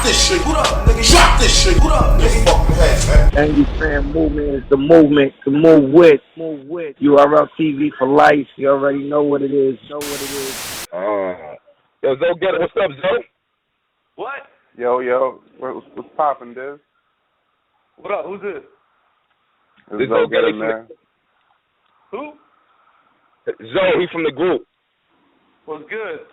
Drop this shit. What up, nigga? Drop this shit. What up, nigga? Fucking head, man. Angry Fan Movement is the movement to move with. Move with. URL TV for life. You already know what it is. Yo, Zo, get it. What's up, Zo? What? Yo, what's poppin', Diz? What up? Who's this? This Zo get it, man. Who? Zo, he from the group. What's good?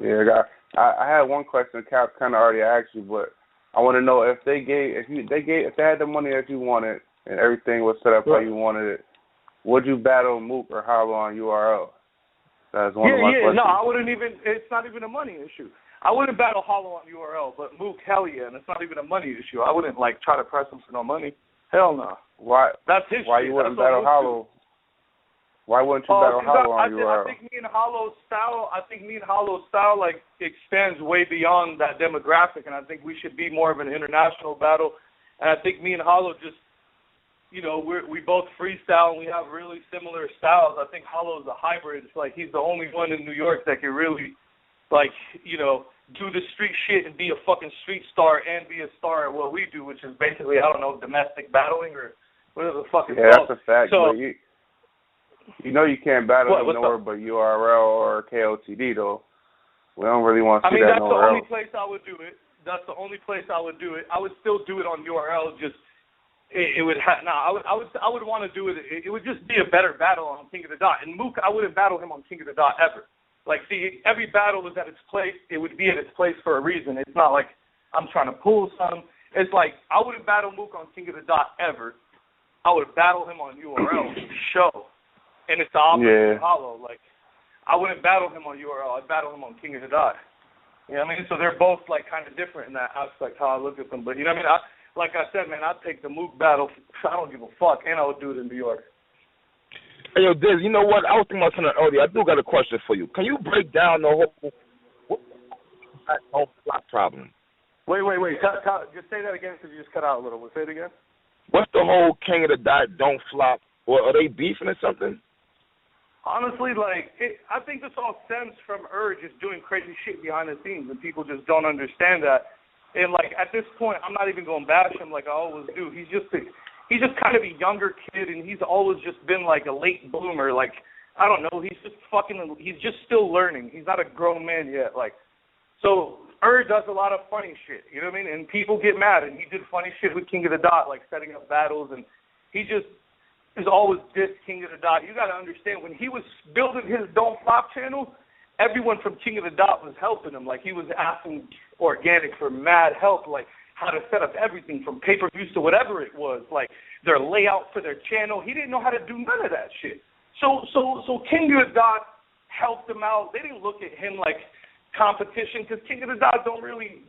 Yeah, I had one question. Cap kind of already asked you, but I want to know if they had the money that you wanted and everything was set up how you wanted it, would you battle Mook or Hollow on URL? That's one of my questions. No, I wouldn't even. It's not even a money issue. I wouldn't battle Hollow on URL, but Mook, hell yeah, and it's not even a money issue. I wouldn't try to press him for no money. Hell no. Why? That's his Why shit. you wouldn't battle Hollow? Why wouldn't you battle Hollow on URL? I think me and Hollow's style expands way beyond that demographic, and I think we should be more of an international battle. And I think me and Hollow just, we both freestyle and we have really similar styles. I think Hollow's a hybrid. It's like he's the only one in New York that can really, do the street shit and be a fucking street star and be a star at what we do, which is basically, domestic battling or whatever the fuck it's called. That's a fact. So, you can't battle him nowhere but URL or KOTD, though. We don't really want to see that nowhere else. That's the only place I would do it. That's the only place I would do it. I would still do it on URL. Just I would want to do it. It would just be a better battle on King of the Dot. And Mook, I wouldn't battle him on King of the Dot ever. Every battle is at its place. It would be at its place for a reason. It's not like I'm trying to pull some. It's like I wouldn't battle Mook on King of the Dot ever. I would battle him on URL show. And it's the opposite of Hollow. I wouldn't battle him on URL. I'd battle him on King of the Dot. You know what I mean? So they're both, kind of different in that aspect, how I look at them. But, you know what I mean? Like I said, man, I'd take the Mook battle. I don't give a fuck. And I would do it in New York. Hey, yo, Diz, you know what? I was thinking about something earlier. I do got a question for you. Can you break down the whole flop problem? Wait. Just say that again because you just cut out a little. Say it again. What's the whole King of the Dot don't flop? Or are they beefing or something? Honestly, I think this all stems from just doing crazy shit behind the scenes, and people just don't understand that. And at this point, I'm not even going to bash him like I always do. He's just kind of a younger kid, and he's always just been a late bloomer. I don't know. He's just still learning. He's not a grown man yet. So does a lot of funny shit. You know what I mean? And people get mad, and he did funny shit with King of the Dot, setting up battles, and he just is always this King of the Dot. You got to understand, when he was building his Don't Flop channel, everyone from King of the Dot was helping him. He was asking Organic for mad help, how to set up everything from pay-per-views to whatever it was, their layout for their channel. He didn't know how to do none of that shit. So King of the Dot helped him out. They didn't look at him like competition because King of the Dot don't really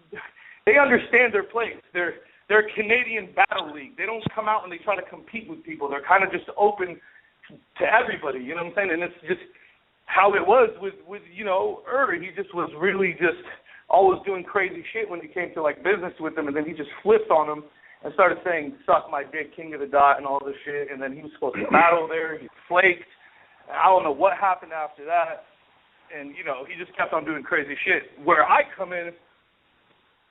– they understand their place. They're a Canadian battle league. They don't come out and they try to compete with people. They're kind of just open to everybody, you know what I'm saying? And it's just how it was with He just was really just always doing crazy shit when it came to business with them, and then he just flipped on them and started saying, suck my dick, King of the Dot, and all this shit, and then he was supposed to battle there. He flaked. I don't know what happened after that, and, he just kept on doing crazy shit. Where I come in,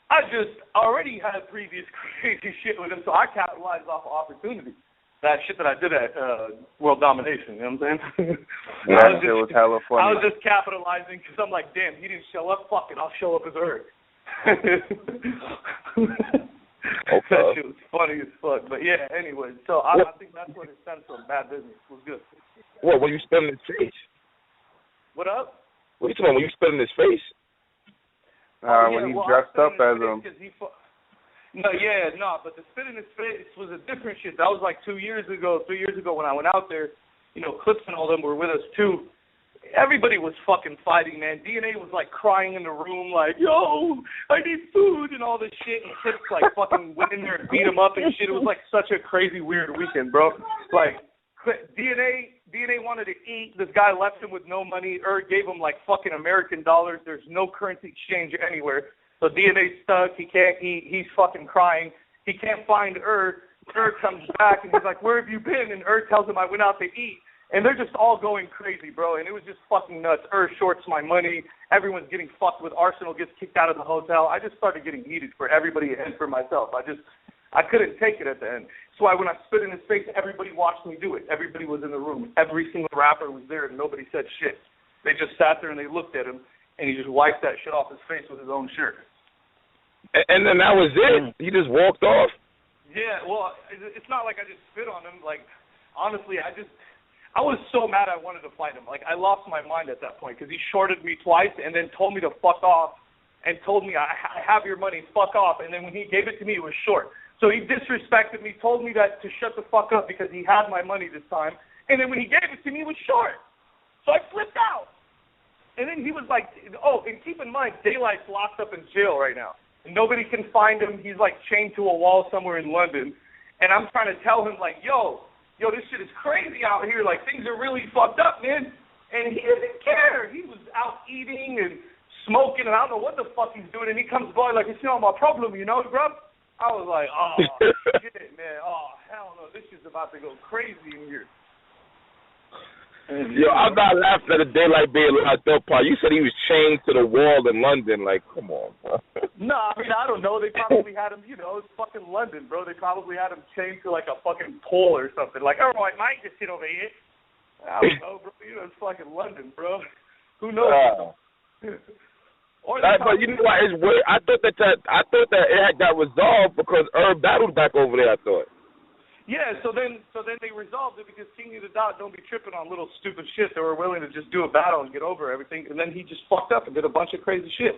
I just already had previous crazy shit with him, so I capitalized off of opportunity. That shit that I did at World Domination, you know what I'm saying? Yeah, it was hella funny. I was just capitalizing because I'm like, damn, he didn't show up, fuck it, I'll show up as That shit was funny as fuck. But yeah, anyway, so I think that's what it stems from. Bad business was good. What, when you spit in his face? What up? What are you talking about, when you spit in his face? When he dressed up as him. But the spit in his face was a different shit. That was 3 years ago when I went out there. Clips and all them were with us too. Everybody was fucking fighting, man. DNA was crying in the room, yo, I need food and all this shit. And Clips fucking went in there and beat him up and shit. It was such a crazy, weird weekend, bro. DNA wanted to eat. This guy left him with no money. Gave him fucking American dollars. There's no currency exchange anywhere. So DNA's stuck. He can't eat. He's fucking crying. He can't find comes back and he's like, where have you been? And tells him I went out to eat. And they're just all going crazy, bro. And it was just fucking nuts. Shorts my money. Everyone's getting fucked with. Arsenal gets kicked out of the hotel. I just started getting heated for everybody and for myself. I couldn't take it at the end. That's why when I spit in his face, everybody watched me do it. Everybody was in the room. Every single rapper was there, and nobody said shit. They just sat there and they looked at him, and he just wiped that shit off his face with his own shirt. And then that was it? He just walked off? Yeah, well, it's not like I just spit on him. Like, honestly, I was so mad I wanted to fight him. Like, I lost my mind at that point because he shorted me twice and then told me to fuck off and told me, I have your money, fuck off. And then when he gave it to me, it was short. So he disrespected me, told me that to shut the fuck up because he had my money this time. And then when he gave it to me, it was short. So I flipped out. And then he was like, oh, and keep in mind, Daylight's locked up in jail right now. And nobody can find him. He's, like, chained to a wall somewhere in London. And I'm trying to tell him, like, yo, this shit is crazy out here. Like, things are really fucked up, man. And he didn't care. He was out eating and smoking, and I don't know what the fuck he's doing. And he comes by like, it's not my problem, you know, bro? I was like, oh, shit, man. Oh, hell no. This shit's about to go crazy in here. Yo, I'm not laughing at the Daylight being locked up part. You said he was chained to the wall in London. Like, come on, bro. No, I mean, I don't know. They probably had him, you know, it's fucking London, bro. They probably had him chained to, like, a fucking pole or something. Like, all right, mate, just sit over here. I don't know, bro. You know, it's fucking London, bro. Who knows? But you know what? It's weird. I thought that it had got resolved because Herb battled back over there, I thought. Yeah, so then they resolved it because King of the Dot don't be tripping on little stupid shit. They were willing to just do a battle and get over everything, and then he just fucked up and did a bunch of crazy shit.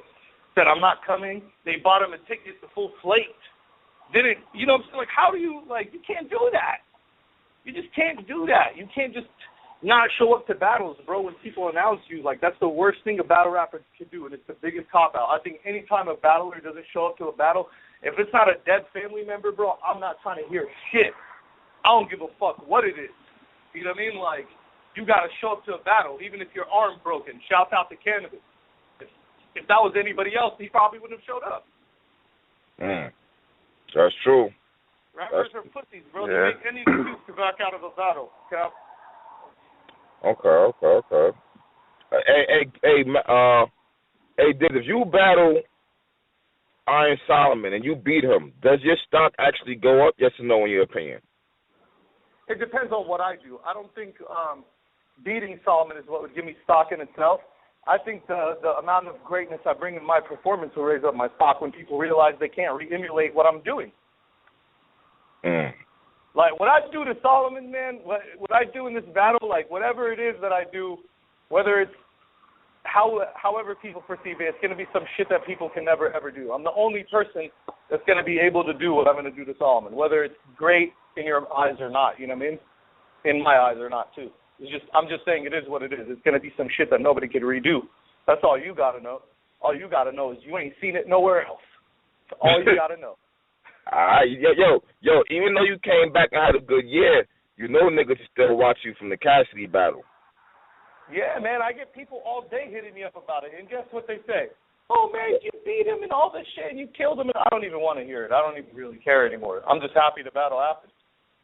Said, I'm not coming. They bought him a ticket, the full slate. Didn't, you know what I'm saying? Like, how do you, like, you can't do that. You just can't do that. You can't just not show up to battles, bro, when people announce you. Like, that's the worst thing a battle rapper can do, and it's the biggest cop-out. I think any time a battler doesn't show up to a battle, if it's not a dead family member, bro, I'm not trying to hear shit. I don't give a fuck what it is. You know what I mean? Like, you got to show up to a battle, even if your arm's broken. Shout out to Cannabis. If that was anybody else, he probably wouldn't have showed up. That's true. Rappers are pussies, bro. Yeah. They make any excuse to back out of a battle, Cap. Okay. Hey, Diz, if you battle Iron Solomon and you beat him, does your stock actually go up? Yes or no, in your opinion? It depends on what I do. I don't think beating Solomon is what would give me stock in itself. I think the amount of greatness I bring in my performance will raise up my stock when people realize they can't re-emulate what I'm doing. Like, what I do to Solomon, man, what I do in this battle, like, whatever it is that I do, whether it's however people perceive it, it's going to be some shit that people can never, ever do. I'm the only person that's going to be able to do what I'm going to do to Solomon, whether it's great in your eyes or not, you know what I mean? In my eyes or not, too. I'm just saying it is what it is. It's going to be some shit that nobody can redo. That's all you got to know. All you got to know is you ain't seen it nowhere else. That's all you got to know. Yo, even though you came back and had a good year, you know niggas still watch you from the Cassidy battle. Yeah, man, I get people all day hitting me up about it, and guess what they say? Oh, man, you beat him and all this shit, and you killed him, and I don't even want to hear it. I don't even really care anymore. I'm just happy the battle happened.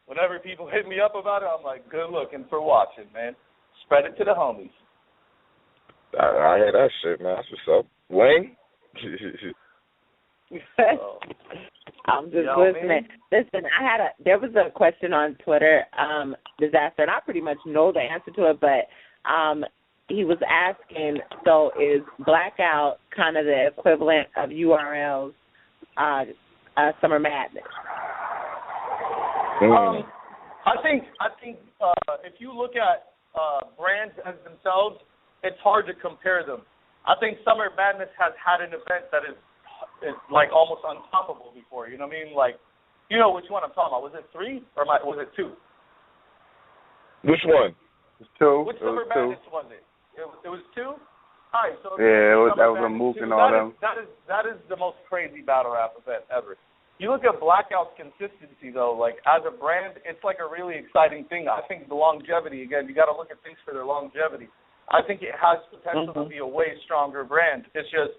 Whenever people hit me up about it, I'm like, good looking for watching, man. Spread it to the homies. I hear that shit, man. That's what's up. Wayne? I'm just listening. Man. Listen, there was a question on Twitter, Dizaster, and I pretty much know the answer to it, but he was asking, so is Blackout kind of the equivalent of URL's Summer Madness? I think if you look at brands as themselves, it's hard to compare them. I think Summer Madness has had an event that is like almost unstoppable before. You know what I mean? Like, you know which one I'm talking about. Was it 3 or was it 2? Which one? It was 2. Which Summer Madness was it? It was 2? All right, so yeah, that was a Mook and all them. That is the most crazy battle rap event ever. You look at Blackout's consistency, though, like, as a brand, it's like a really exciting thing. I think the longevity, again, you got to look at things for their longevity. I think it has potential to be a way stronger brand. It's just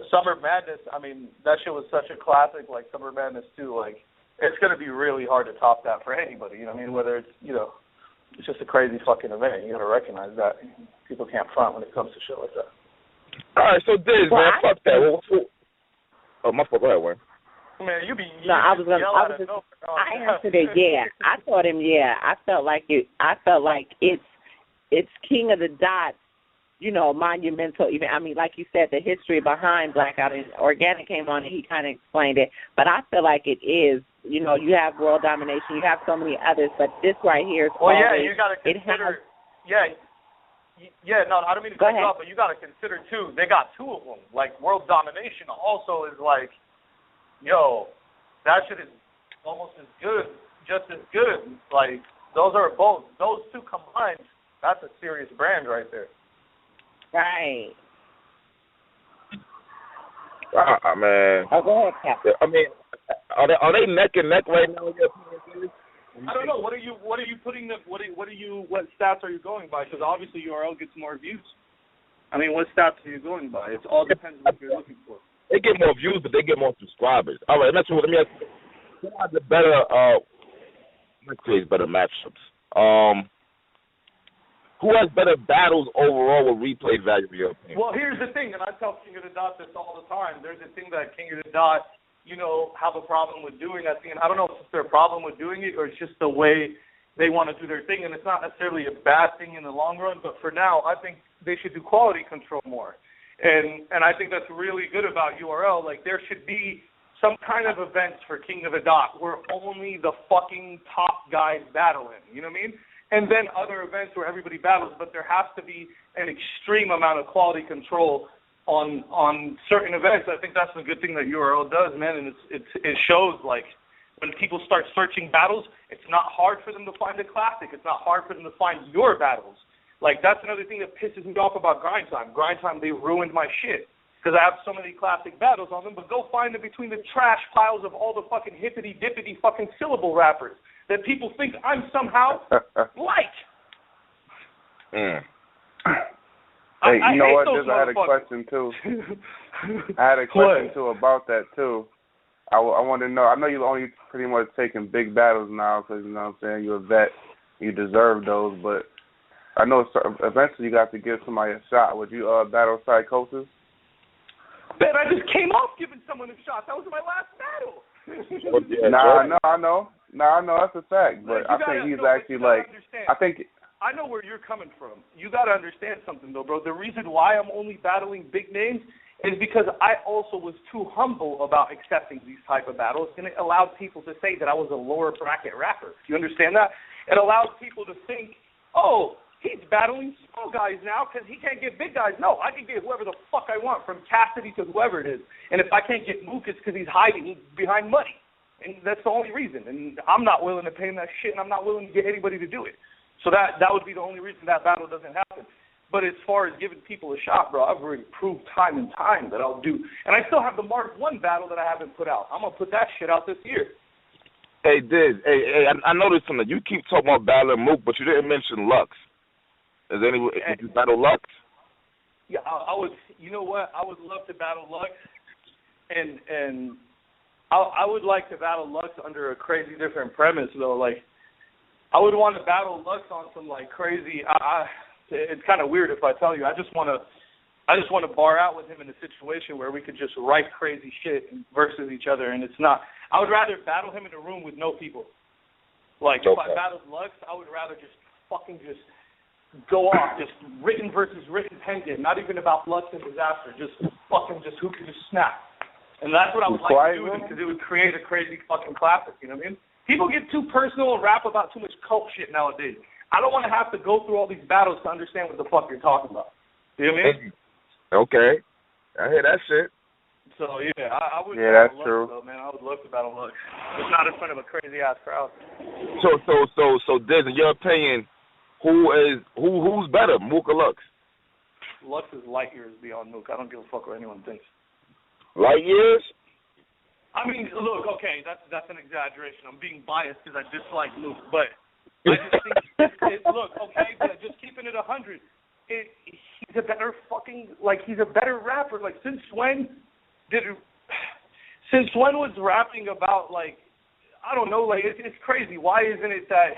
Summer Madness, I mean, that shit was such a classic, like Summer Madness 2. Like, it's going to be really hard to top that for anybody, you know what I mean? Whether it's, you know, it's just a crazy fucking event. You got to recognize that. People can't front when it comes to shit like that. All right, so Diz, man, fuck that. Oh, my fault. Go ahead, Wayne. Man, I answered it. Yeah, I told him. Yeah, I felt like it's King of the Dots. You know, monumental event. I mean, like you said, the history behind Blackout and Organic came on and he kind of explained it. But I feel like it is. You know, you have World Domination, you have so many others, but this right here is you got to consider. No, I don't mean to cut you off, but you got to consider too. They got two of them. Like World Domination also is like, yo, that shit is almost as good, just as good. Like those two combined. That's a serious brand right there. Right. Man. Oh, go ahead, Captain. I mean, are they neck and neck right now? I don't know. What stats are you going by? Because obviously URL gets more views. I mean, what stats are you going by? It all depends on what you're looking for. They get more views, but they get more subscribers. All right, let me ask you. Who has the better? Let's say better matchups. Who has better battles overall with replay value in your opinion? Well, here's the thing, and I tell King of the Dot this all the time. There's a thing that King of the Dot, have a problem with doing that thing. And I don't know if it's their problem with doing it or it's just the way they want to do their thing. And it's not necessarily a bad thing in the long run, but for now, I think they should do quality control more. And I think that's really good about URL. Like, there should be some kind of events for King of the Dot where only the fucking top guys battle in. You know what I mean? And then other events where everybody battles, but there has to be an extreme amount of quality control on certain events. I think that's the good thing that URL does, man, and it shows, like, when people start searching battles, it's not hard for them to find a classic. It's not hard for them to find your battles. Like, that's another thing that pisses me off about Grind Time. Grind Time, they ruined my shit because I have so many classic battles on them, but go find them between the trash piles of all the fucking hippity-dippity fucking syllable rappers that people think I'm somehow like. Hey, you know what? I had a question too. I had a question too about that too. I want to know. I know you're only pretty much taking big battles now because, you know what I'm saying, you're a vet. You deserve those, but I know eventually you got to give somebody a shot. Would you battle Psychosis? Man, I just came off giving someone a shot. That was my last battle. I know. That's a fact. But I think he's actually like. I know where you're coming from. You got to understand something, though, bro. The reason why I'm only battling big names is because I also was too humble about accepting these type of battles, and it allowed people to say that I was a lower bracket rapper. Do you understand that? It allowed people to think, oh, he's battling small guys now because he can't get big guys. No, I can get whoever the fuck I want, from Cassidy to whoever it is. And if I can't get Mook, it's because he's hiding behind money. And that's the only reason. And I'm not willing to pay him that shit, and I'm not willing to get anybody to do it. So that would be the only reason that battle doesn't happen. But as far as giving people a shot, bro, I've already proved time and time that I'll do. And I still have the Mark 1 battle that I haven't put out. I'm going to put that shit out this year. Hey, Diz, I noticed something. You keep talking about battling Mook, but you didn't mention Lux. Did you battle Lux? Yeah, I would. You know what? I would love to battle Lux, and I would like to battle Lux under a crazy different premise, though. Like, I would want to battle Lux on some like crazy. It's kind of weird if I tell you. I just want to bar out with him in a situation where we could just write crazy shit versus each other, and it's not. I would rather battle him in a room with no people. Like, if I battled Lux, I would rather just fucking just go off, just written versus written pen game, not even about Lux and Dizaster, just fucking just who can just snap. And that's what I would like to do, because it would create a crazy fucking classic, you know what I mean? People get too personal and rap about too much cult shit nowadays. I don't want to have to go through all these battles to understand what the fuck you're talking about. You know what I mean? Okay. I hear that shit. So, yeah, I would that's Lux, true. though, man. I would love to battle Lux. It's not in front of a crazy-ass crowd. So, Diz, in your opinion, who's better, Mook or Lux? Lux is light years beyond Mook. I don't give a fuck what anyone thinks. Light years? I mean, look, okay, that's an exaggeration. I'm being biased because I dislike Mook, but I just think, look, okay, but just keeping it 100, he's a better fucking, like, he's a better rapper. Like, since when was rapping about, like, I don't know, like, it's crazy. Why isn't it that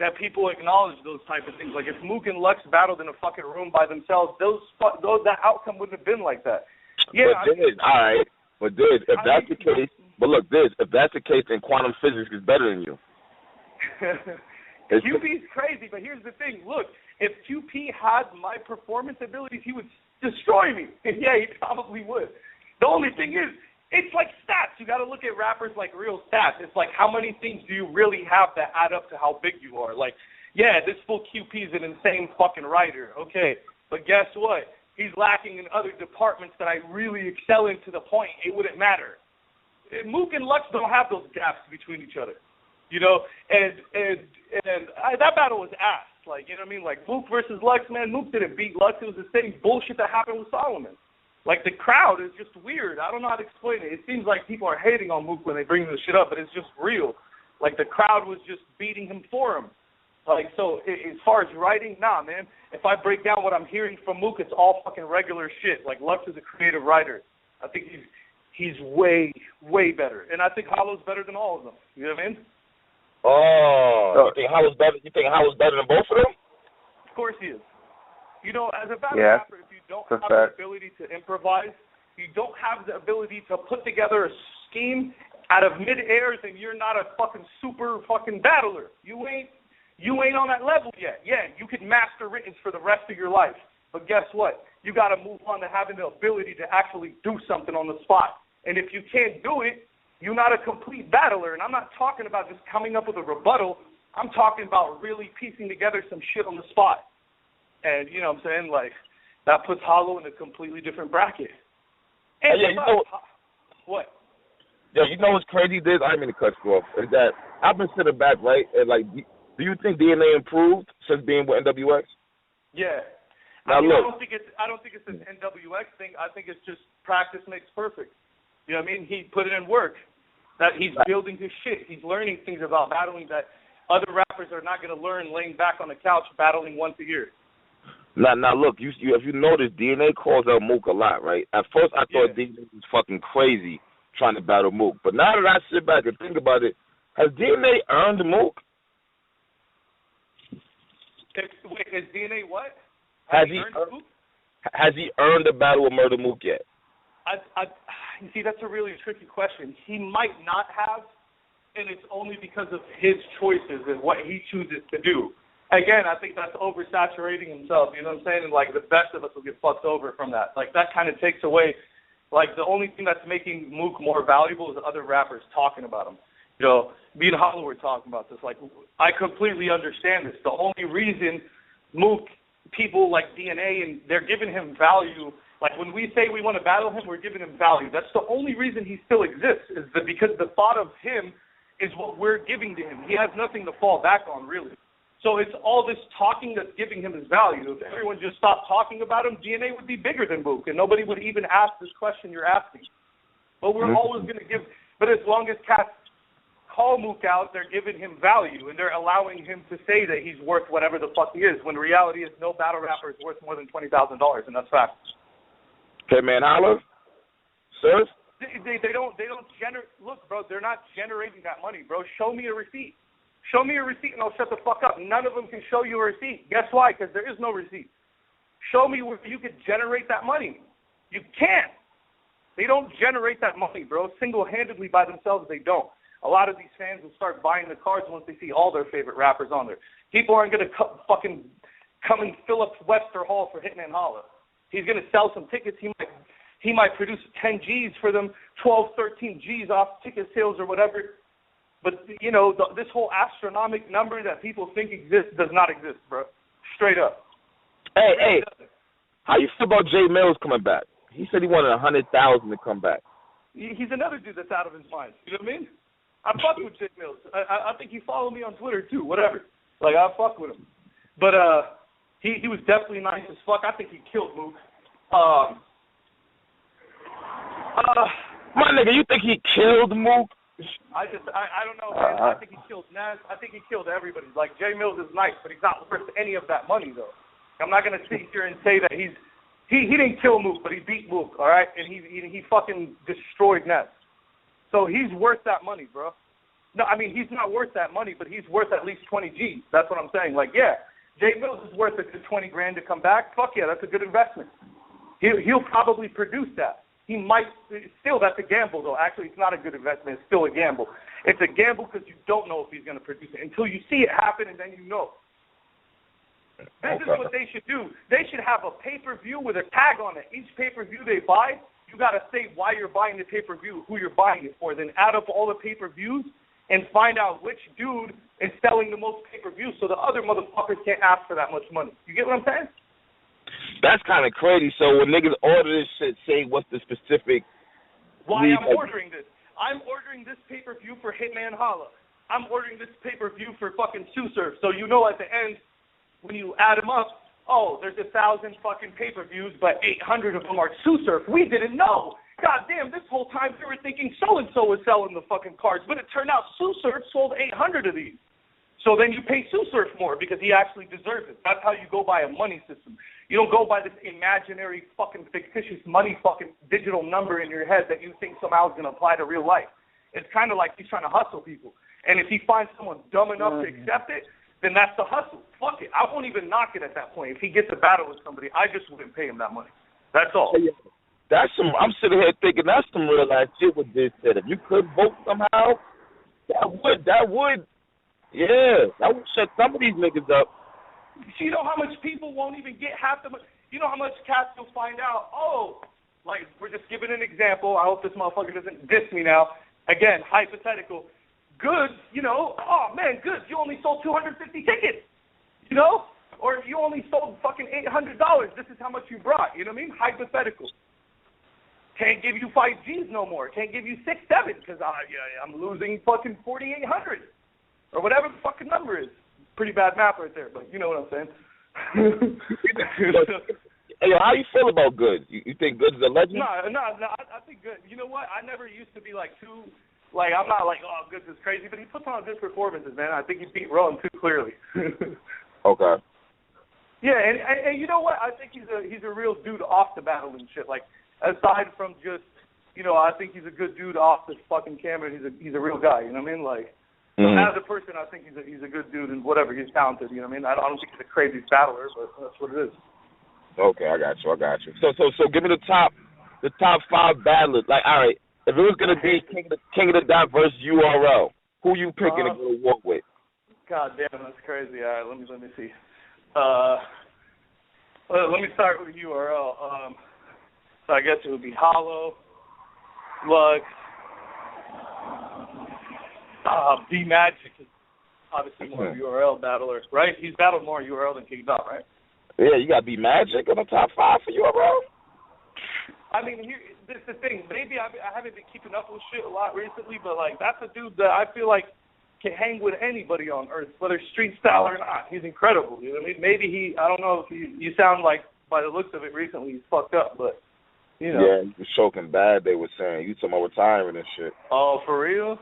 that people acknowledge those type of things. Like if Mook and Lux battled in a fucking room by themselves, that outcome wouldn't have been like that. Yeah, if that's the case, if that's the case, then quantum physics is better than you. QP's crazy, but here's the thing. Look, if QP had my performance abilities, he would destroy me. Yeah, he probably would. The only thing is, it's like stats. You got to look at rappers like real stats. It's like how many things do you really have that add up to how big you are? Like, yeah, this fool QP is an insane fucking writer. Okay, but guess what? He's lacking in other departments that I really excel in to the point it wouldn't matter. Mook and Lux don't have those gaps between each other, you know. And that battle was ass. Like, you know what I mean? Like Mook versus Lux, man. Mook didn't beat Lux. It was the same bullshit that happened with Solomon. Like, the crowd is just weird. I don't know how to explain it. It seems like people are hating on Mook when they bring this shit up, but it's just real. Like, the crowd was just beating him for him. Like, so as far as writing, nah, man. If I break down what I'm hearing from Mook, it's all fucking regular shit. Like, Lux is a creative writer. I think he's way, way better. And I think Hollow's better than all of them. You know what I mean? Oh, you think Hollow's better? You think Hollow's better than both of them? Of course he is. You know, as a battle rapper, if you don't have the ability to improvise, you don't have the ability to put together a scheme out of mid-air, then you're not a fucking super fucking battler. You ain't on that level yet. Yeah, you could master writtens for the rest of your life. But guess what? You got to move on to having the ability to actually do something on the spot. And if you can't do it, you're not a complete battler. And I'm not talking about just coming up with a rebuttal. I'm talking about really piecing together some shit on the spot. And, you know what I'm saying, like, that puts Hollow in a completely different bracket. And you know what? Yeah, you know what's crazy, Diz? I didn't mean to cut you off. Is that I've been sitting back, right, and, like, do you think DNA improved since being with NWX? Yeah. Now, look. I don't think it's an NWX thing. I think it's just practice makes perfect. You know what I mean? He put it in work. That he's building his shit. He's learning things about battling that other rappers are not going to learn laying back on the couch battling once a year. Now, look, if you notice, DNA calls out Mook a lot, right? At first, I thought DNA was fucking crazy trying to battle Mook. But now that I sit back and think about it, has DNA earned Mook? Wait, is DNA what? Has he earned a battle with Murda Mook yet? You see, that's a really tricky question. He might not have, and it's only because of his choices and what he chooses to do. Again, I think that's oversaturating himself, you know what I'm saying? And, like, the best of us will get fucked over from that. Like, that kind of takes away, like, the only thing that's making Mook more valuable is other rappers talking about him. You know, me and Hollow were talking about this. Like, I completely understand this. The only reason Mook, people like DNA, and they're giving him value, like, when we say we want to battle him, we're giving him value. That's the only reason he still exists, is that because the thought of him is what we're giving to him. He has nothing to fall back on, really. So it's all this talking that's giving him his value. If everyone just stopped talking about him, DNA would be bigger than Mook, and nobody would even ask this question you're asking. But we're always going to give, but as long as cats call Mook out, they're giving him value, and they're allowing him to say that he's worth whatever the fuck he is, when the reality is no battle rapper is worth more than $20,000, and that's fact. Okay, man, Holler? Sir? They don't generate, look, bro, they're not generating that money, bro. Show me a receipt. Show me a receipt and I'll shut the fuck up. None of them can show you a receipt. Guess why? Because there is no receipt. Show me where you could generate that money. You can't. They don't generate that money, bro. Single-handedly by themselves, they don't. A lot of these fans will start buying the cards once they see all their favorite rappers on there. People aren't going to fucking come and fill up Webster Hall for Hitman Holla. He's going to sell some tickets. He might produce 10 G's for them, 12, 13 G's off ticket sales or whatever. But, you know, this whole astronomical number that people think exists does not exist, bro. Straight up. Hey, how you feel about Jay Mills coming back? He said he wanted 100,000 to come back. He's another dude that's out of his mind. You know what I mean? I fuck with Jay Mills. I think he followed me on Twitter, too, whatever. Like, I fuck with him. But he was definitely nice as fuck. I think he killed Mook. My nigga, you think he killed Mook? I don't know, man. I think he killed Nas. I think he killed everybody. Like, Jay Mills is nice, but he's not worth any of that money, though. I'm not going to sit here and say that he didn't kill Mook, but he beat Mook, all right? And he fucking destroyed Nas. So he's worth that money, bro. No, I mean, he's not worth that money, but he's worth at least 20 G's. That's what I'm saying. Like, yeah, Jay Mills is worth a good 20 grand to come back. Fuck yeah, that's a good investment. He'll probably produce that. He might still. That's a gamble, though. Actually, it's not a good investment. It's still a gamble. It's a gamble because you don't know if he's going to produce it until you see it happen, and then you know. This is what they should do. They should have a pay-per-view with a tag on it. Each pay-per-view they buy, you got to say why you're buying the pay-per-view, who you're buying it for. Then add up all the pay-per-views and find out which dude is selling the most pay-per-views, so the other motherfuckers can't ask for that much money. You get what I'm saying? That's kind of crazy. So when niggas order this shit, say what's the specific... Why I'm ordering this. I'm ordering this pay-per-view for Hitman Holla. I'm ordering this pay-per-view for fucking Sue Surf. So you know at the end, when you add them up, oh, there's 1,000 fucking pay-per-views, but 800 of them are Sue Surf. We didn't know. God damn, this whole time we were thinking so-and-so was selling the fucking cards, but it turned out Sue Surf sold 800 of these. So then you pay Sue Surf more because he actually deserves it. That's how you go by a money system. You don't go by this imaginary fucking fictitious money fucking digital number in your head that you think somehow is going to apply to real life. It's kind of like he's trying to hustle people. And if he finds someone dumb enough to accept it, then that's the hustle. Fuck it. I won't even knock it at that point. If he gets a battle with somebody, I just wouldn't pay him that money. That's all. That's some. I'm sitting here thinking that's some real life shit with this shit. If you could vote somehow, that would, yeah, that would shut some of these niggas up. You know how much people won't even get half the money? You know how much cats will find out? Oh, like, we're just giving an example. I hope this motherfucker doesn't diss me now. Again, hypothetical. Goods, you know, oh, man, Goods, you only sold 250 tickets, you know? Or you only sold fucking $800. This is how much you brought, you know what I mean? Hypothetical. Can't give you 5 G's no more. Can't give you 6, 7 because I'm losing fucking 4,800 or whatever the fucking number is. Pretty bad math right there, but you know what I'm saying. Hey, how you feel about Goods? You think Goods is a legend? No, I think Goods. You know what? I never used to be like too, like I'm not like, oh, Goods is crazy, but he puts on good performances, man. I think he beat Rowan too clearly. Okay. Yeah, and you know what? I think he's a real dude off the battle and shit. Like aside from just, you know, I think he's a good dude off this fucking camera. He's a real guy. You know what I mean? Like. So as a person, I think he's a good dude and whatever, he's talented, you know what I mean? I don't think he's the craziest battler, but that's what it is. Okay, I got you. So give me the top 5 battlers. Like, all right, if it was gonna be King of the Dot versus URL, who you picking to go to war with? God damn, that's crazy. All right, let me see. Let me start with URL. So I guess it would be Hollow, Lux. B-Magic is obviously more URL battler, right? He's battled more URL than King Dot, right? Yeah, you got B-Magic on the top 5 for URL? I mean, this is the thing. Maybe I haven't been keeping up with shit a lot recently, but, like, that's a dude that I feel like can hang with anybody on Earth, whether street style or not. He's incredible, you know what I mean? Maybe I don't know if you sound like, by the looks of it recently, he's fucked up, but, you know. Yeah, he was choking bad, they were saying. You talking about retiring and shit. Oh, for real?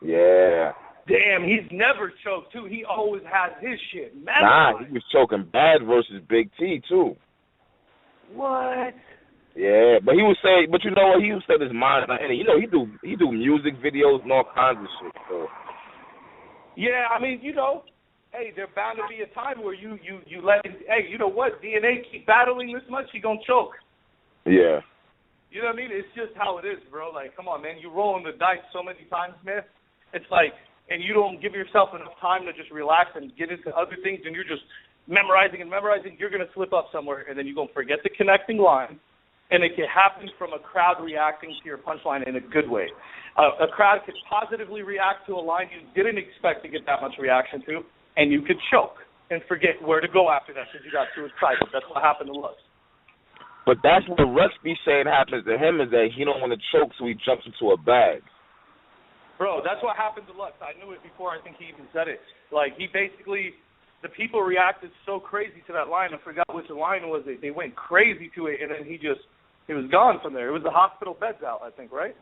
Yeah. Damn, he's never choked, too. He always has his shit. Nah, he was choking bad versus Big T, too. What? Yeah, but he was saying, but you know what? He was saying his mind, and you know, he do music videos and all kinds of shit. So. Yeah, I mean, you know, hey, there's bound to be a time where you let him, hey, you know what? DNA keep battling this much, he gonna choke. Yeah. You know what I mean? It's just how it is, bro. Like, come on, man. You rolling the dice so many times, man. It's like, and you don't give yourself enough time to just relax and get into other things, and you're just memorizing, you're going to slip up somewhere, and then you're going to forget the connecting line, and it can happen from a crowd reacting to your punchline in a good way. A crowd could positively react to a line you didn't expect to get that much reaction to, and you could choke and forget where to go after that because you got too excited. That's what happened to Lux. But that's what Rex be saying happens to him is that he don't want to choke, so he jumps into a bag. Bro, that's what happened to Lux. I knew it before I think he even said it. Like, he basically, the people reacted so crazy to that line, I forgot which line was it. They went crazy to it, and then he was gone from there. It was the hospital beds out, I think, right?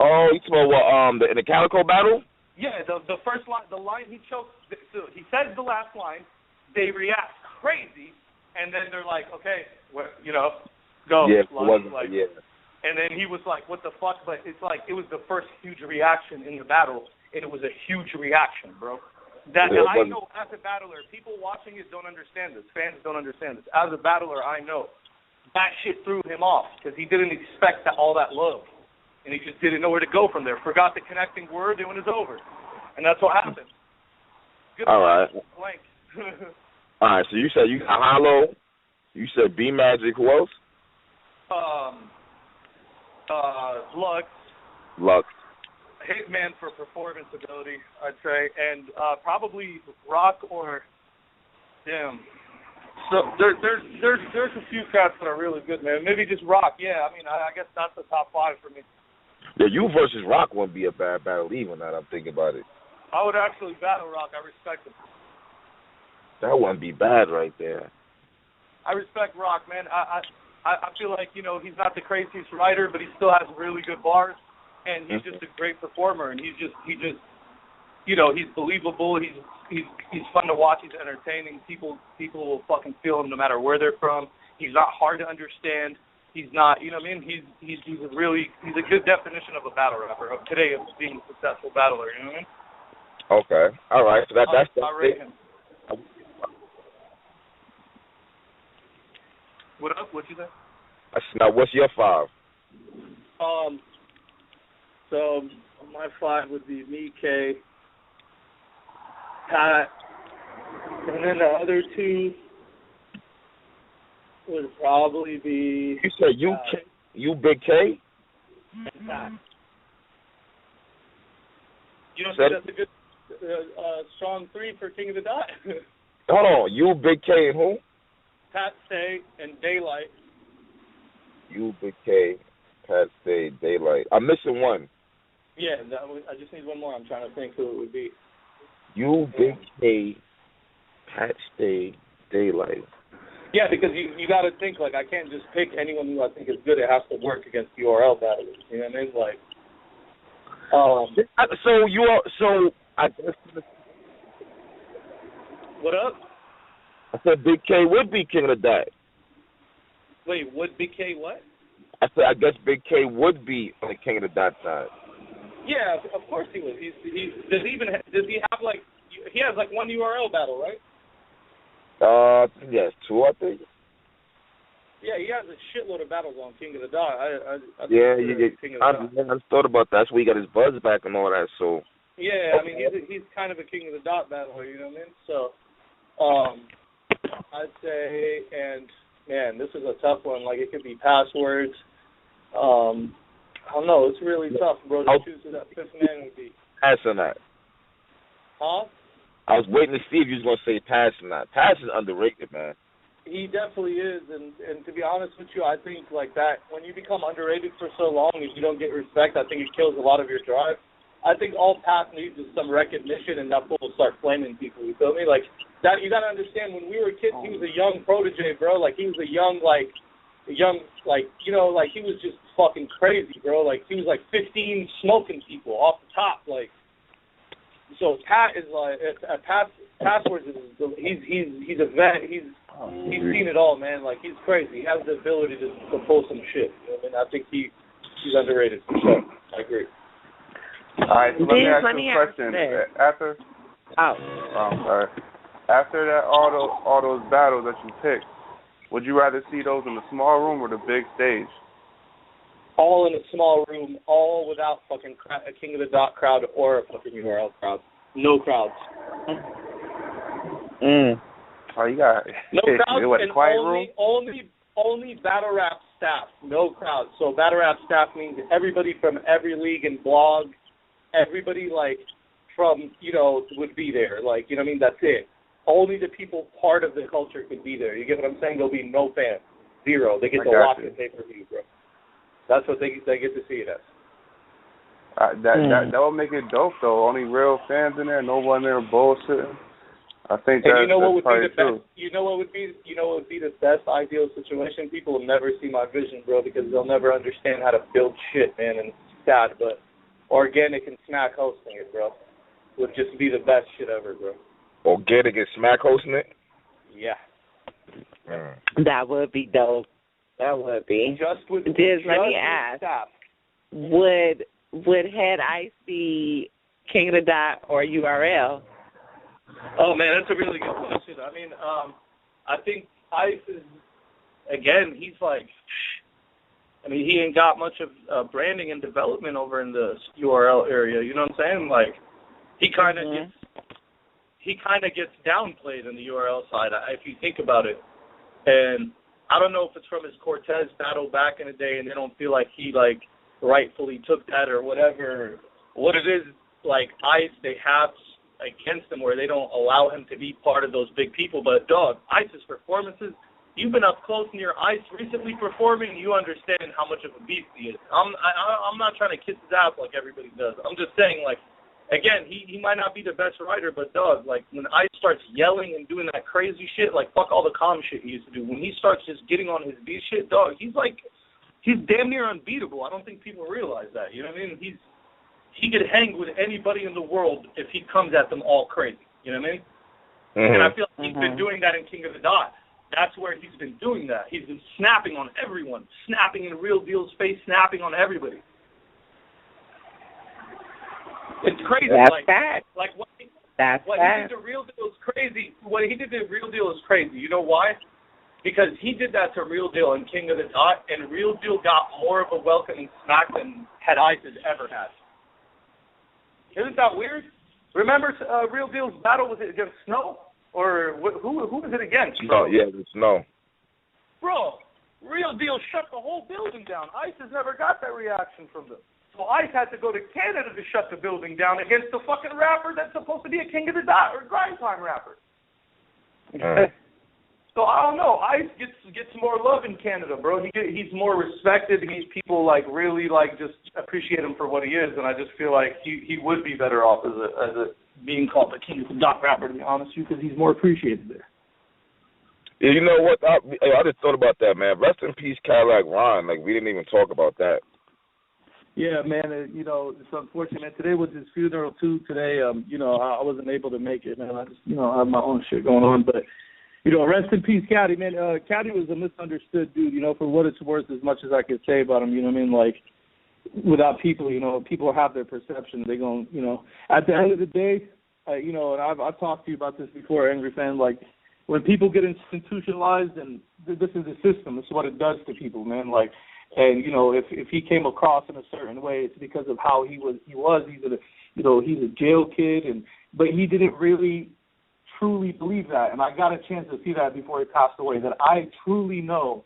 Oh, you talking about in the Calico battle? Yeah, the first line, the line he choked, so he says the last line, they react crazy, and then they're like, okay, you know, go. Yeah, like, yeah. And then he was like, what the fuck? But it's like it was the first huge reaction in the battle, and it was a huge reaction, bro. That I know as a battler, people watching it don't understand this. Fans don't understand this. As a battler, I know that shit threw him off because he didn't expect all that love, and he just didn't know where to go from there. Forgot the connecting word, and it was over, and that's what happened. Good all right. Blank. All right. So you said you got Hollow. You said B Magic. Who else? Lux. Hitman for performance ability, I'd say, and probably Rock or So there's a few cats that are really good, man. Maybe just Rock. Yeah, I mean, I guess that's the top 5 for me. Yeah, you versus Rock wouldn't be a bad battle even. Now that I'm thinking about it. I would actually battle Rock. I respect him. That wouldn't be bad right there. I respect Rock, man. I feel like, you know, he's not the craziest writer, but he still has really good bars, and he's just a great performer, and he just, you know, he's believable. He's fun to watch. He's entertaining. People will fucking feel him no matter where they're from. He's not hard to understand. He's not, you know what I mean? He's a good definition of a battle rapper of today, of being a successful battler. You know what I mean? Okay. All right. So that's I rate him. What up? What'd you say? Now, what's your 5? So my 5 would be me, K, Pat, and then the other 2 would probably be. You said you Big K? And Pat. You don't think that's a good strong 3 for King of the Dot? Hold on. You Big K and who? Pat Stay and Daylight. You Big K, Pat Stay, Daylight. I'm missing one. Yeah, I just need one more. I'm trying to think who it would be. You Big K, Pat Stay, Daylight. Yeah, because you got to think, like, I can't just pick anyone who I think is good. It has to work against URL battlers. You know what I mean? Like, so I guess. What up? I said Big K would be King of the Dot. Wait, would Big K what? I said I guess Big K would be on the King of the Dot side. Yeah, of course he would. Does he have like he has like one URL battle, right? Yes, 2 I think. Yeah, he has a shitload of battles on King of the Dot. I just thought about that. That's where he got his buzz back and all that. So. Yeah, I mean he's kind of a King of the Dot battler, you know what I mean? So. I'd say, and man, this is a tough one. Like, it could be passwords. I don't know. It's really tough, bro, to choose who that 5th man would be. Pass or not? Huh? I was waiting to see if you was gonna say Pass or not. Pass is underrated, man. He definitely is, and to be honest with you, I think like that when you become underrated for so long, if you don't get respect, I think it kills a lot of your drive. I think all Pat needs is some recognition, and that will start flaming people. You feel me? Like that, you gotta understand. When we were kids, he was a young protege, bro. Like he was a young, you know, like he was just fucking crazy, bro. Like he was like 15 smoking people off the top, like. So Pat is like Passwords is he's a vet. He's seen it all, man. Like he's crazy. He has the ability to pull some shit. You know what I mean? I think he's underrated for sure. I agree. All right, so let me ask you a question. After, I'm sorry. After that, all those battles that you picked, would you rather see those in the small room or the big stage? All in a small room, all without fucking a King of the Dot crowd or a fucking URL crowd. No crowds. Oh, you got no crowds and quiet room? only battle rap staff. No crowds. So battle rap staff means everybody from every league and blog, everybody like from, you know, would be there. Like, you know what I mean? That's it. Only the people part of the culture could be there. You get what I'm saying? There'll be no fans. Zero. They get to watch the pay-per-view, bro. That's what they get to see it as. That would make it dope though. Only real fans in there. No one there bullshitting. I think that's, you know what would be the true. best? You know what would be the best ideal situation? People will never see my vision, bro, because they'll never understand how to build shit, man. And it's sad, but organic and smack hosting it, bro, would just be the best shit ever, bro. Organic and smack hosting it? Yeah. That would be dope. That would be. Let me ask. Would Head Ice be King of the Dot or URL? Oh man, that's a really good question. I mean, I think Ice is, again, he's like, I mean, he ain't got much of branding and development over in the URL area. You know what I'm saying? Like, he kind of gets downplayed in the URL side, if you think about it. And I don't know if it's from his Cortez battle back in the day, and they don't feel like he like rightfully took that or whatever. What it is, like Ice, they have against him where they don't allow him to be part of those big people. But dog, Ice's performances. You've been up close near Ice recently performing. You understand how much of a beast he is. I'm not trying to kiss his ass like everybody does. I'm just saying, like, again, he might not be the best writer, but dog, like when Ice starts yelling and doing that crazy shit, like fuck all the calm shit he used to do. When he starts just getting on his beast shit, dog, he's damn near unbeatable. I don't think people realize that. You know what I mean? He could hang with anybody in the world if he comes at them all crazy. You know what I mean? Mm-hmm. And I feel like he's been doing that in King of the Dot. That's where he's been doing that. He's been snapping on everyone, snapping in Real Deal's face, snapping on everybody. It's crazy. That's like bad. Like what he bad. did to Real Deal is crazy. What he did to Real Deal is crazy. You know why? Because he did that to Real Deal and King of the Dot, and Real Deal got more of a welcoming smack than Head Ice has ever had. Isn't that weird? Remember Real Deal's battle, was it against Snow? Or who was it against? No, yeah, it's Snow. Bro, Real Deal shut the whole building down. Ice has never got that reaction from them. So Ice had to go to Canada to shut the building down against the fucking rapper that's supposed to be a King of the Dot or Grind Time rapper. So I don't know. Ice gets more love in Canada, bro. He's more respected. People like really like just appreciate him for what he is, and I just feel like he would be better off as a being called the King of the Dot rapper, to be honest with you, because he's more appreciated there. Yeah, you know what? I just thought about that, man. Rest in peace, Cadillac Ron. Like, we didn't even talk about that. Yeah, man. You know, it's unfortunate. Man. Today was his funeral too. Today, you know, I wasn't able to make it, man. I just, you know, I have my own shit going on, but. You know, rest in peace, Caddy, man. Caddy was a misunderstood dude, you know, for what it's worth, as much as I could say about him, you know what I mean? Like, without people, you know, people have their perception. They're going, you know, at the end of the day, you know, and I've talked to you about this before, Angry Fan, like, when people get institutionalized, and this is the system, this is what it does to people, man. Like, and, you know, if he came across in a certain way, it's because of how he was. He's a jail kid, but he didn't really truly believe that, and I got a chance to see that before he passed away, that I truly know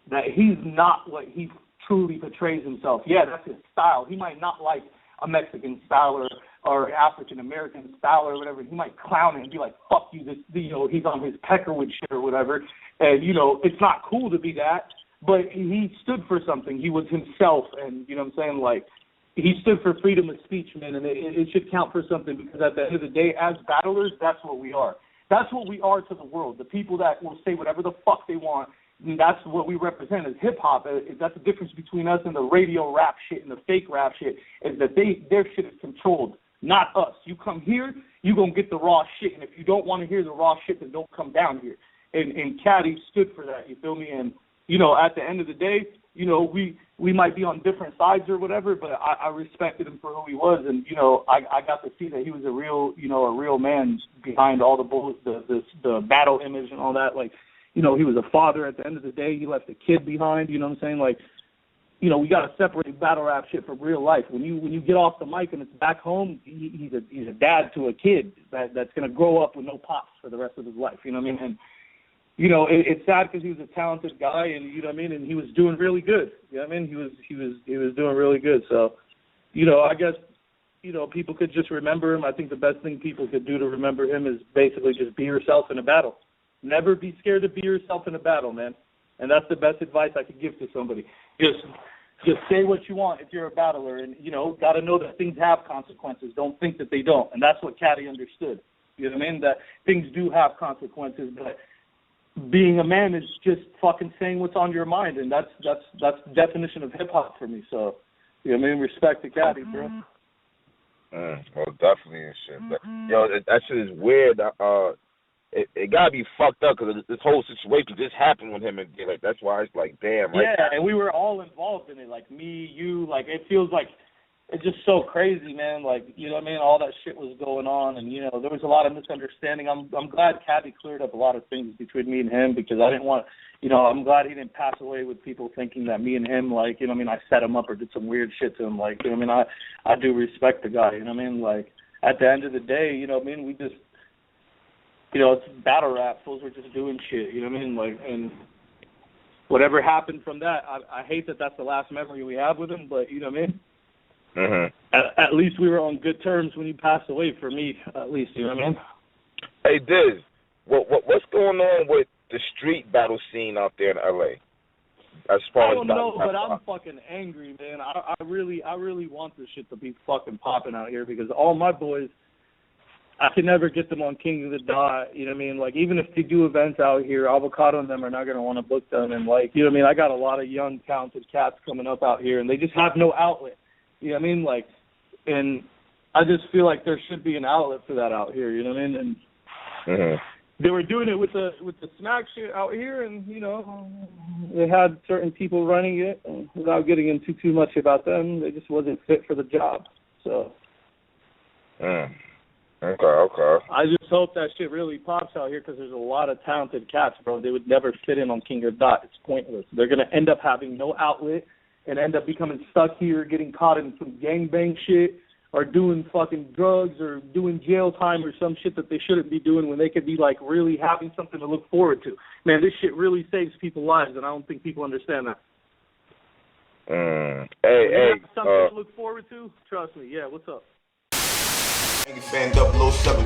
that he's not what he truly portrays himself. Yeah, that's his style. He might not like a Mexican style or African-American style or whatever. He might clown it and be like, fuck you, this, you know, he's on his Peckerwood shit or whatever, and, you know, it's not cool to be that, but he stood for something. He was himself, and, you know what I'm saying, like, he stood for freedom of speech, man, and it should count for something, because at the end of the day, as battlers, that's what we are. That's what we are to the world. The people that will say whatever the fuck they want, and that's what we represent as hip-hop. That's the difference between us and the radio rap shit and the fake rap shit, is that their shit is controlled, not us. You come here, you going to get the raw shit, and if you don't want to hear the raw shit, then don't come down here. And Caddy stood for that, you feel me? And, you know, at the end of the day, you know, we might be on different sides or whatever, but I respected him for who he was, and, you know, I got to see that he was a real man behind all the battle image and all that. Like, you know, he was a father at the end of the day. He left a kid behind, you know what I'm saying? Like, you know, we got to separate battle rap shit from real life. When you get off the mic and it's back home, he's a dad to a kid that's going to grow up with no pops for the rest of his life, you know what I mean? And, you know, it's sad because he was a talented guy, and, you know what I mean, and he was doing really good. You know what I mean? He was doing really good. So, you know, I guess, you know, people could just remember him. I think the best thing people could do to remember him is basically just be yourself in a battle. Never be scared to be yourself in a battle, man. And that's the best advice I could give to somebody. Just say what you want if you're a battler, and, you know, got to know that things have consequences. Don't think that they don't. And that's what Caddy understood. You know what I mean? That things do have consequences, but being a man is just fucking saying what's on your mind, and that's the definition of hip hop for me. So, you know what I mean? Respect to Caddy, bro. Well, definitely and shit. But, yo, that shit is weird. It gotta be fucked up because this whole situation just happened with him, and like that's why it's like, damn. Right? Yeah, and we were all involved in it. Like me, you. Like it feels like it's just so crazy, man. Like, you know what I mean? All that shit was going on, and, you know, there was a lot of misunderstanding. I'm glad Cabby cleared up a lot of things between me and him, because I didn't want, you know, I'm glad he didn't pass away with people thinking that me and him, like, you know what I mean, I set him up or did some weird shit to him. Like, you know what I mean? I do respect the guy, you know what I mean? Like, at the end of the day, you know what I mean, we just, you know, it's battle rap. Fools were just doing shit, you know what I mean? Like, and whatever happened from that, I hate that that's the last memory we have with him, but, you know what I mean? Mm-hmm. At least we were on good terms when he passed away, for me, at least, you know what I mean? Hey, Diz, what's going on with the street battle scene out there in L.A.? As far I don't as know, but I'm fucking angry, man. I really want this shit to be fucking popping out here, because all my boys, I can never get them on King of the Dot, you know what I mean? Like, even if they do events out here, Avocado and them are not going to want to book them. And, like, you know what I mean? I got a lot of young, talented cats coming up out here, and they just have no outlet. You know what I mean? Like, and I just feel like there should be an outlet for that out here, you know what I mean? And they were doing it with the smack shit out here, and, you know, they had certain people running it, and without getting into too much about them, they just wasn't fit for the job. So Okay. I just hope that shit really pops out here, because there's a lot of talented cats, bro. They would never fit in on King of the Dot. It's pointless. They're going to end up having no outlet and end up becoming stuck here, getting caught in some gangbang shit, or doing fucking drugs, or doing jail time, or some shit that they shouldn't be doing, when they could be, like, really having something to look forward to. Man, this shit really saves people's lives, and I don't think people understand that. Hey, something to look forward to? Trust me. Yeah, what's up? Fan 007.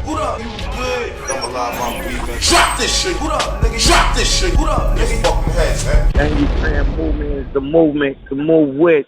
What up? You good? I'm alive, I'm breathing. Drop this shit. What up, nigga? Drop this shit. What up, nigga? Fucking heads, man. And you fan movement is the movement to move with.